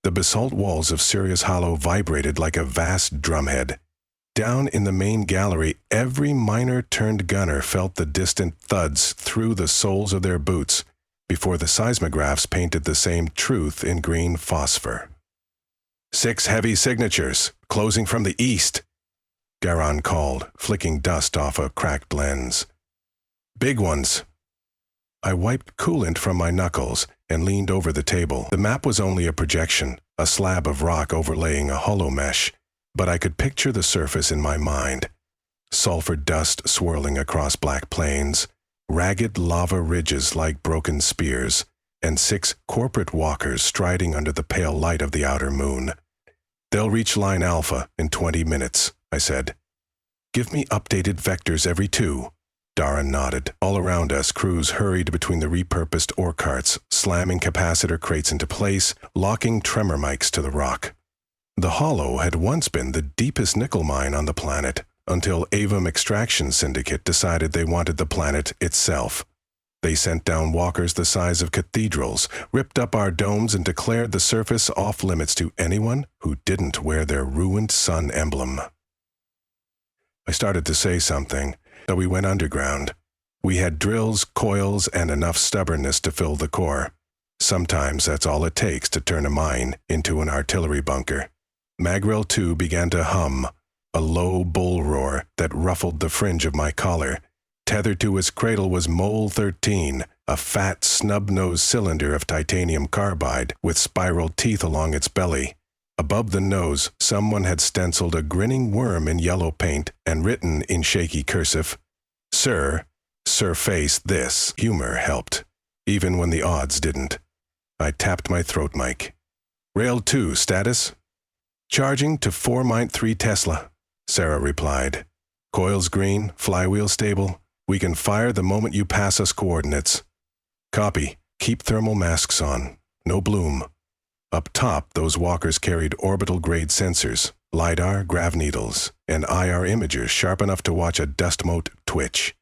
The basalt walls of Sirius Hollow vibrated like a vast drumhead. Down in the main gallery, every miner-turned-gunner felt the distant thuds through the soles of their boots before the seismographs painted the same truth in green phosphor. 6 heavy signatures, closing from the east, Garon called, flicking dust off a cracked lens. Big ones. I wiped coolant from my knuckles and leaned over the table. The map was only a projection, a slab of rock overlaying a hollow mesh, but I could picture the surface in my mind. Sulfur dust swirling across black plains, ragged lava ridges like broken spears, and 6 corporate walkers striding under the pale light of the outer moon. They'll reach Line Alpha in 20 minutes, I said. Give me updated vectors every 2. Dara nodded. All around us, crews hurried between the repurposed ore carts, slamming capacitor crates into place, locking tremor mics to the rock. The Hollow had once been the deepest nickel mine on the planet, until Avum Extraction Syndicate decided they wanted the planet itself. They sent down walkers the size of cathedrals, ripped up our domes, and declared the surface off-limits to anyone who didn't wear their ruined sun emblem. I started to say something, so we went underground. We had drills, coils, and enough stubbornness to fill the core. Sometimes that's all it takes to turn a mine into an artillery bunker. Magrel 2 began to hum, a low bull roar that ruffled the fringe of my collar. Tethered to its cradle was Mole 13, a fat, snub-nosed cylinder of titanium carbide with spiral teeth along its belly. Above the nose, someone had stenciled a grinning worm in yellow paint and written in shaky cursive, "Sir, surface this." Humor helped, even when the odds didn't. I tapped my throat mic. Rail 2, status? Charging to 4.3 Tesla, Sarah replied. Coils green, flywheel stable. We can fire the moment you pass us coordinates. Copy. Keep thermal masks on. No bloom. Up top, those walkers carried orbital-grade sensors, LiDAR, grav needles, and IR imagers sharp enough to watch a dust mote twitch.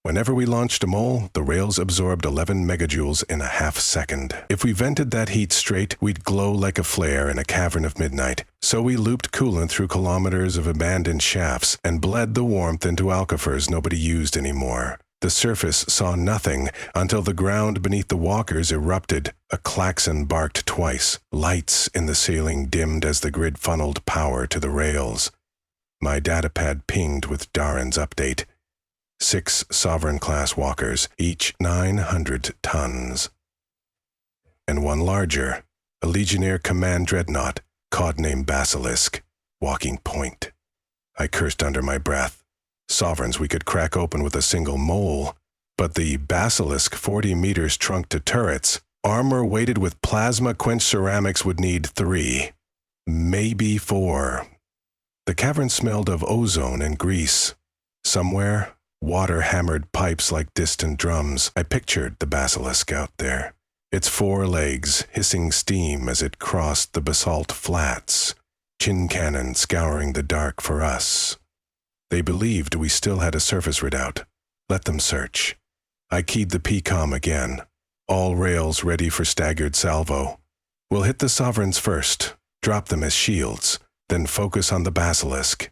Whenever we launched a mole, the rails absorbed 11 megajoules in a half-second. If we vented that heat straight, we'd glow like a flare in a cavern of midnight. So we looped coolant through kilometers of abandoned shafts and bled the warmth into aquifers nobody used anymore. The surface saw nothing until the ground beneath the walkers erupted. A klaxon barked twice. Lights in the ceiling dimmed as the grid funneled power to the rails. My datapad pinged with Darren's update. 6 Sovereign-class walkers, each 900 tons. And one larger, a Legionnaire Command Dreadnought, codename Basilisk, walking point. I cursed under my breath. Sovereigns we could crack open with a single mole, but the Basilisk 40 meters trunk to turrets, armor weighted with plasma-quenched ceramics would need 3, maybe 4. The cavern smelled of ozone and grease. Somewhere, water hammered pipes like distant drums. I pictured the Basilisk out there, its 4 legs hissing steam as it crossed the basalt flats, chin cannon scouring the dark for us. They believed we still had a surface redoubt. Let them search. I keyed the PCOM again. All rails ready for staggered salvo. We'll hit the Sovereigns first, drop them as shields, then focus on the Basilisk.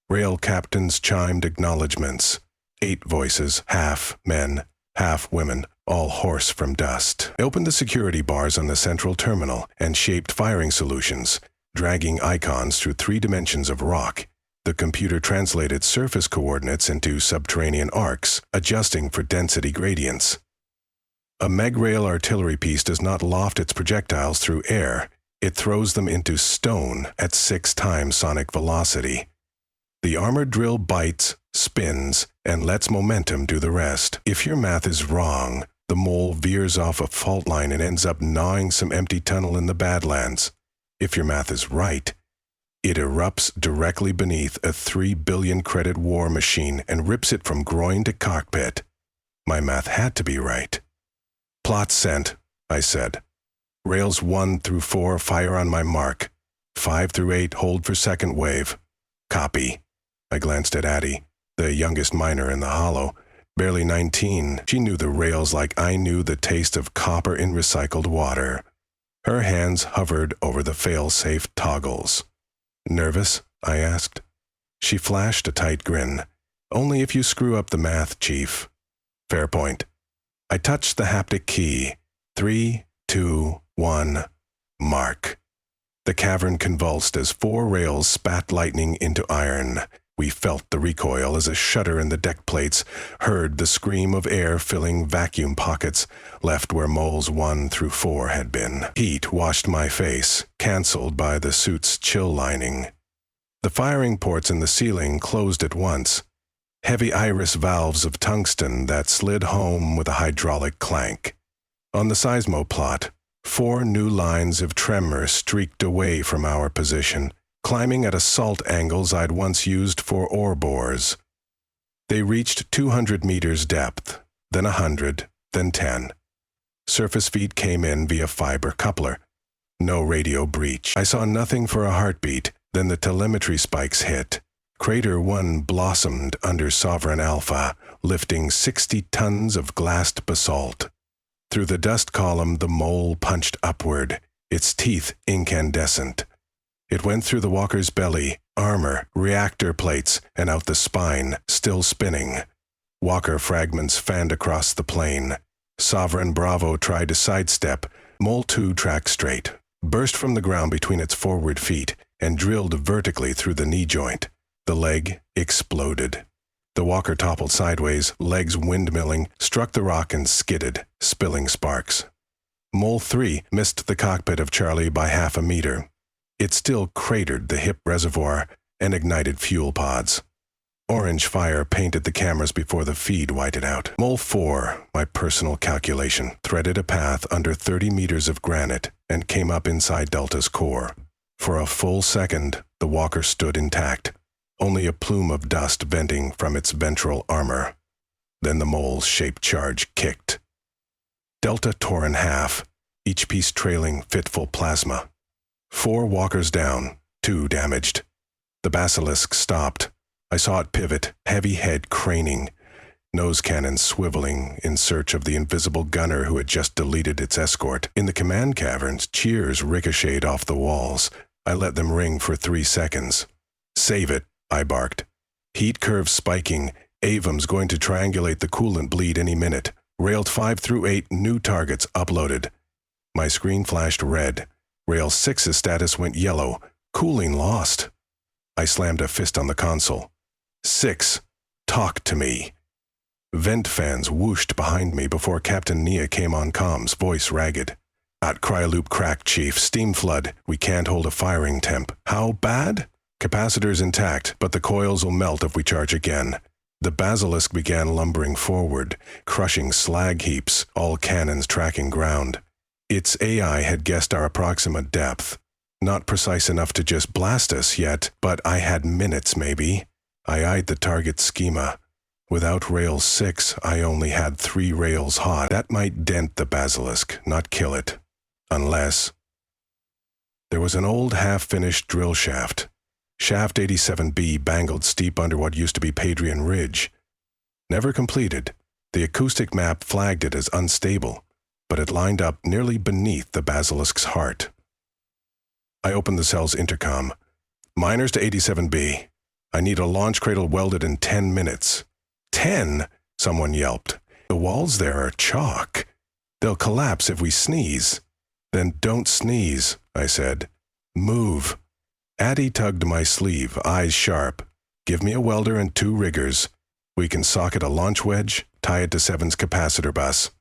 Rail captains chimed acknowledgments. 8 voices, half men, half women, all hoarse from dust. I opened the security bars on the central terminal and shaped firing solutions, dragging icons through 3 dimensions of rock. The computer translated surface coordinates into subterranean arcs, adjusting for density gradients. A Megrail artillery piece does not loft its projectiles through air. It throws them into stone at 6 times sonic velocity. The armored drill bites, spins, and lets momentum do the rest. If your math is wrong, the mole veers off a fault line and ends up gnawing some empty tunnel in the Badlands. If your math is right, it erupts directly beneath a 3 billion credit war machine and rips it from groin to cockpit. My math had to be right. Plot sent, I said. Rails 1 through 4 fire on my mark. 5 through 8 hold for second wave. Copy. I glanced at Addie, the youngest miner in the Hollow. Barely 19, she knew the rails like I knew the taste of copper in recycled water. Her hands hovered over the fail-safe toggles. "Nervous?" I asked. She flashed a tight grin. "Only if you screw up the math, Chief." "Fair point." I touched the haptic key. 3, 2, 1, mark. The cavern convulsed as 4 rails spat lightning into iron. We felt the recoil as a shudder in the deck plates, heard the scream of air filling vacuum pockets, left where moles 1 through 4 had been. Heat washed my face, cancelled by the suit's chill lining. The firing ports in the ceiling closed at once, heavy iris valves of tungsten that slid home with a hydraulic clank. On the seismo plot, 4 new lines of tremor streaked away from our position, climbing at assault angles I'd once used for ore bores. They reached 200 meters depth, then 100, then 10. Surface feed came in via fiber coupler. No radio breach. I saw nothing for a heartbeat, then the telemetry spikes hit. Crater 1 blossomed under Sovereign Alpha, lifting 60 tons of glassed basalt. Through the dust column, the mole punched upward, its teeth incandescent. It went through the walker's belly, armor, reactor plates, and out the spine, still spinning. Walker fragments fanned across the plane. Sovereign Bravo tried to sidestep. Mole 2 tracked straight, burst from the ground between its forward feet, and drilled vertically through the knee joint. The leg exploded. The walker toppled sideways, legs windmilling, struck the rock and skidded, spilling sparks. Mole 3 missed the cockpit of Charlie by half a meter. It still cratered the hip reservoir and ignited fuel pods. Orange fire painted the cameras before the feed whited out. Mole 4, my personal calculation, threaded a path under 30 meters of granite and came up inside Delta's core. For a full second, the walker stood intact, only a plume of dust venting from its ventral armor. Then the mole's shaped charge kicked. Delta tore in half, each piece trailing fitful plasma. 4 walkers down, 2 damaged. The basilisk stopped. I saw it pivot, heavy head craning, nose cannon swiveling in search of the invisible gunner who had just deleted its escort. In the command caverns, cheers ricocheted off the walls. I let them ring for 3 seconds. "Save it," I barked. "Heat curve spiking. Avum's going to triangulate the coolant bleed any minute. Rail 5 through 8, new targets uploaded." My screen flashed red. Rail 6's status went yellow. Cooling lost. I slammed a fist on the console. 6, talk to me. Vent fans whooshed behind me before Captain Nia came on comms, voice ragged. "At cryoloop cracked, Chief. Steam flood. We can't hold a firing temp." "How bad?" "Capacitor's intact, but the coils will melt if we charge again." The basilisk began lumbering forward, crushing slag heaps, all cannons tracking ground. Its AI had guessed our approximate depth. Not precise enough to just blast us yet, but I had minutes maybe. I eyed the target schema. Without rail 6, I only had 3 rails hot. That might dent the basilisk, not kill it. Unless... There was an old half-finished drill shaft. Shaft 87B bangled steep under what used to be Padrian Ridge. Never completed. The acoustic map flagged it as unstable, but it lined up nearly beneath the basilisk's heart. I opened the cell's intercom. "Miners to 87B. I need a launch cradle welded in 10 minutes. 10? Someone yelped. "The walls there are chalk. They'll collapse if we sneeze." "Then don't sneeze," I said. "Move." Addie tugged my sleeve, eyes sharp. "Give me a welder and 2 riggers. We can socket a launch wedge, tie it to 7's capacitor bus."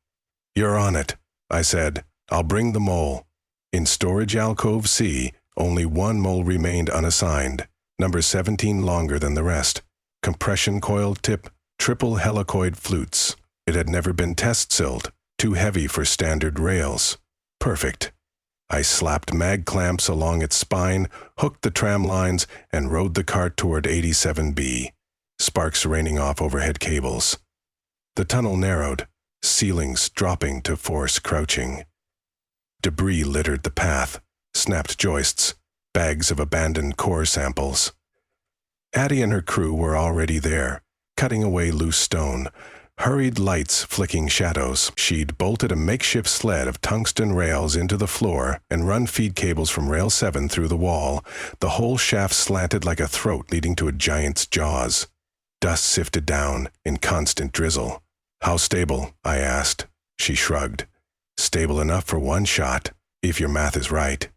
"You're on it," I said. "I'll bring the mole." In storage alcove C, only 1 mole remained unassigned, number 17 longer than the rest. Compression coil tip, triple helicoid flutes. It had never been test-silled, too heavy for standard rails. Perfect. I slapped mag clamps along its spine, hooked the tram lines, and rode the cart toward 87B, sparks raining off overhead cables. The tunnel narrowed, ceilings dropping to force crouching. Debris littered the path, snapped joists, bags of abandoned core samples. Addie and her crew were already there, cutting away loose stone, hurried lights flicking shadows. She'd bolted a makeshift sled of tungsten rails into the floor and run feed cables from rail 7 through the wall. The whole shaft slanted like a throat leading to a giant's jaws. Dust sifted down in constant drizzle. "How stable?" I asked. She shrugged. "Stable enough for one shot, if your math is right."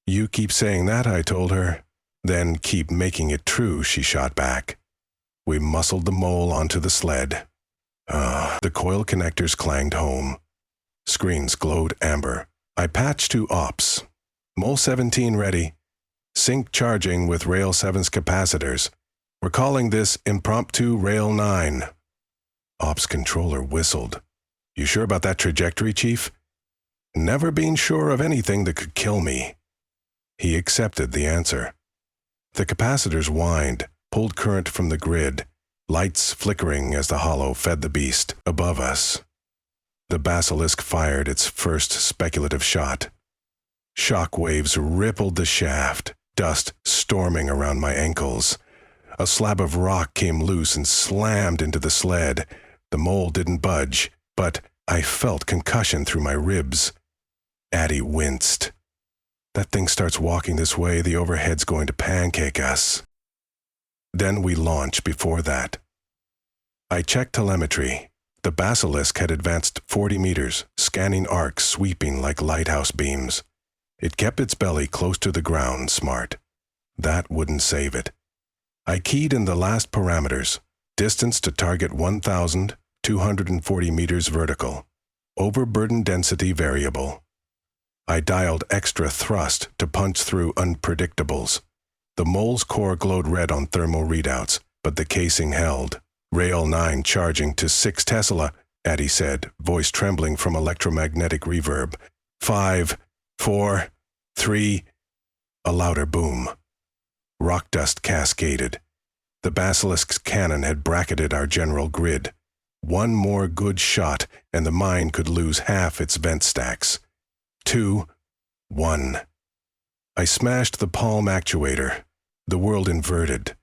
"You keep saying that," I told her. "Then keep making it true," she shot back. We muscled the mole onto the sled. The coil connectors clanged home. Screens glowed amber. I patched to ops. "Mole 17 ready. Sync charging with Rail 7's capacitors. We're calling this impromptu Rail 9. Ops controller whistled. "You sure about that trajectory, Chief?" "Never been sure of anything that could kill me." He accepted the answer. The capacitors whined, pulled current from the grid, lights flickering as the hollow fed the beast above us. The basilisk fired its first speculative shot. Shock waves rippled the shaft, dust storming around my ankles. A slab of rock came loose and slammed into the sled. The mole didn't budge, but I felt concussion through my ribs. Addie winced. "That thing starts walking this way, the overhead's going to pancake us." Then we launched before that. I checked telemetry. The basilisk had advanced 40 meters, scanning arcs sweeping like lighthouse beams. It kept its belly close to the ground, smart. That wouldn't save it. I keyed in the last parameters. Distance to target 1,240 meters vertical. Overburden density variable. I dialed extra thrust to punch through unpredictables. The mole's core glowed red on thermal readouts, but the casing held. "Rail 9 charging to 6 Tesla, Addie said, voice trembling from electromagnetic reverb. 5, 4, 3, a louder boom. Rock dust cascaded. The basilisk's cannon had bracketed our general grid. One more good shot, and the mine could lose half its vent stacks. 2, 1. I smashed the palm actuator. The world inverted.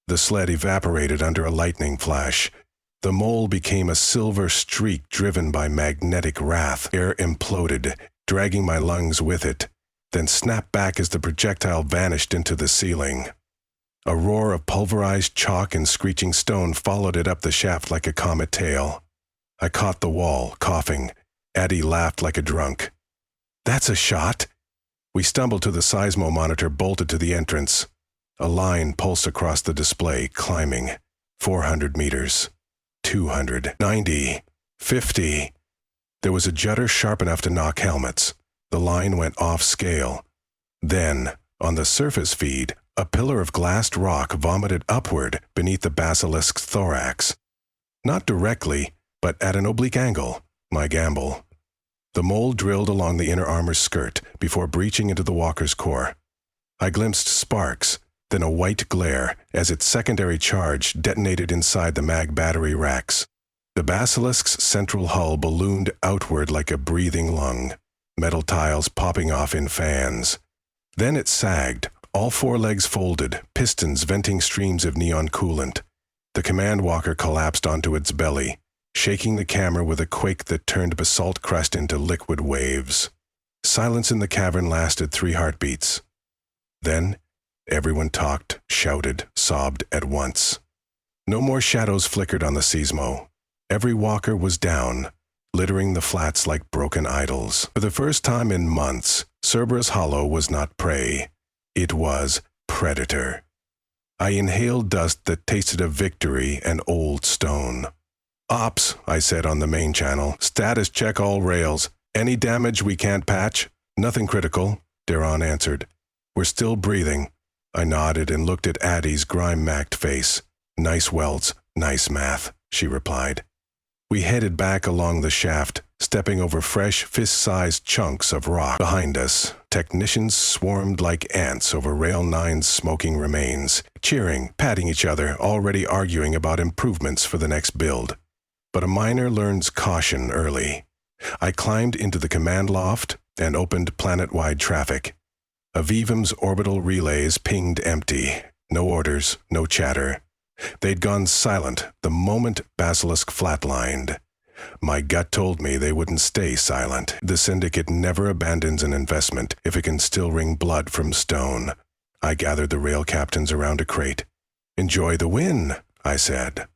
The sled evaporated under a lightning flash. The mole became a silver streak driven by magnetic wrath. Air imploded, dragging my lungs with it, then snapped back as the projectile vanished into the ceiling. A roar of pulverized chalk and screeching stone followed it up the shaft like a comet tail. I caught the wall, coughing. Addie laughed like a drunk. "That's a shot!" We stumbled to the seismo monitor bolted to the entrance. A line pulsed across the display, climbing. 400 meters. 200. 90. 50. There was a judder sharp enough to knock helmets. The line went off scale. Then, on the surface feed, a pillar of glassed rock vomited upward beneath the basilisk's thorax. Not directly, but at an oblique angle. My gamble. The mole drilled along the inner armor's skirt before breaching into the walker's core. I glimpsed sparks, then a white glare as its secondary charge detonated inside the mag battery racks. The basilisk's central hull ballooned outward like a breathing lung, metal tiles popping off in fans. Then it sagged, all four legs folded, pistons venting streams of neon coolant. The command walker collapsed onto its belly, shaking the camera with a quake that turned basalt crust into liquid waves. Silence in the cavern lasted 3 heartbeats. Then, everyone talked, shouted, sobbed at once. No more shadows flickered on the seismo. Every walker was down, littering the flats like broken idols. For the first time in months, Cerberus Hollow was not prey. It was predator. I inhaled dust that tasted of victory and old stone. "Ops," I said on the main channel. "Status check all rails. Any damage we can't patch?" "Nothing critical," Deron answered. "We're still breathing." I nodded and looked at Addie's grime-macked face. "Nice welds, nice math," she replied. We headed back along the shaft, stepping over fresh, fist-sized chunks of rock. Behind us, technicians swarmed like ants over Rail 9's smoking remains, cheering, patting each other, already arguing about improvements for the next build. But a miner learns caution early. I climbed into the command loft and opened planet-wide traffic. Avivum's orbital relays pinged empty. No orders, no chatter. They'd gone silent the moment Basilisk flatlined. My gut told me they wouldn't stay silent. The syndicate never abandons an investment if it can still wring blood from stone. I gathered the rail captains around a crate. "Enjoy the win," I said.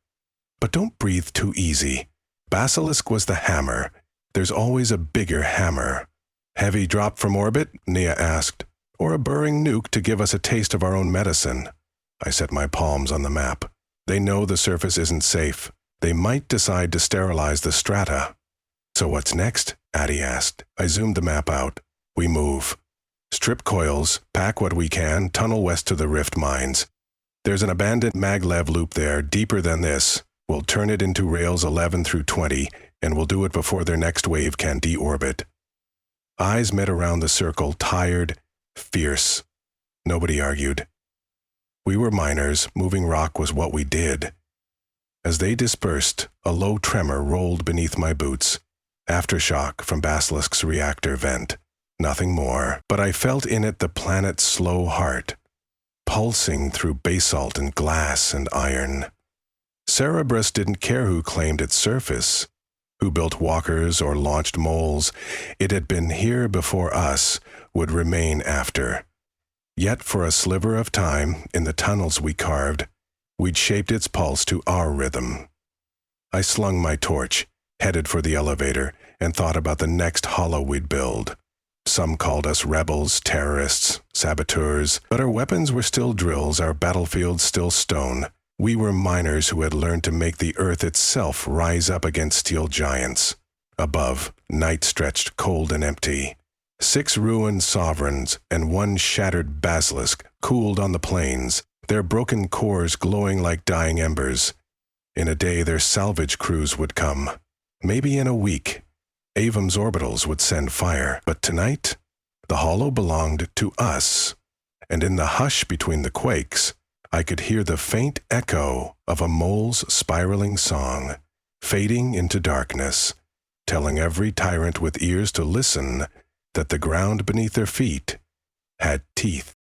"But don't breathe too easy. Basilisk was the hammer. There's always a bigger hammer." "Heavy drop from orbit?" Nia asked. "Or a burring nuke to give us a taste of our own medicine?" I set my palms on the map. They know the surface isn't safe. They might decide to sterilize the strata. "So what's next?" Addie asked. I zoomed the map out. "We move. Strip coils, pack what we can, tunnel west to the rift mines. There's an abandoned maglev loop there, deeper than this. We'll turn it into rails 11 through 20, and we'll do it before their next wave can deorbit." Eyes met around the circle, tired, fierce. Nobody argued. We were miners. Moving rock was what we did. As they dispersed, a low tremor rolled beneath my boots. Aftershock from Basilisk's reactor vent. Nothing more, but I felt in it the planet's slow heart, pulsing through basalt and glass and iron. Cerberus didn't care who claimed its surface, who built walkers or launched moles. It had been here before us, would remain after. Yet for a sliver of time, in the tunnels we carved, we'd shaped its pulse to our rhythm. I slung my torch, headed for the elevator, and thought about the next hollow we'd build. Some called us rebels, terrorists, saboteurs, but our weapons were still drills, our battlefields still stone. We were miners who had learned to make the earth itself rise up against steel giants. Above, night stretched cold and empty. 6 ruined sovereigns and 1 shattered basilisk cooled on the plains, their broken cores glowing like dying embers. In a day their salvage crews would come. Maybe in a week. Avum's orbitals would send fire. But tonight, the hollow belonged to us. And in the hush between the quakes, I could hear the faint echo of a mole's spiraling song, fading into darkness, telling every tyrant with ears to listen that the ground beneath their feet had teeth.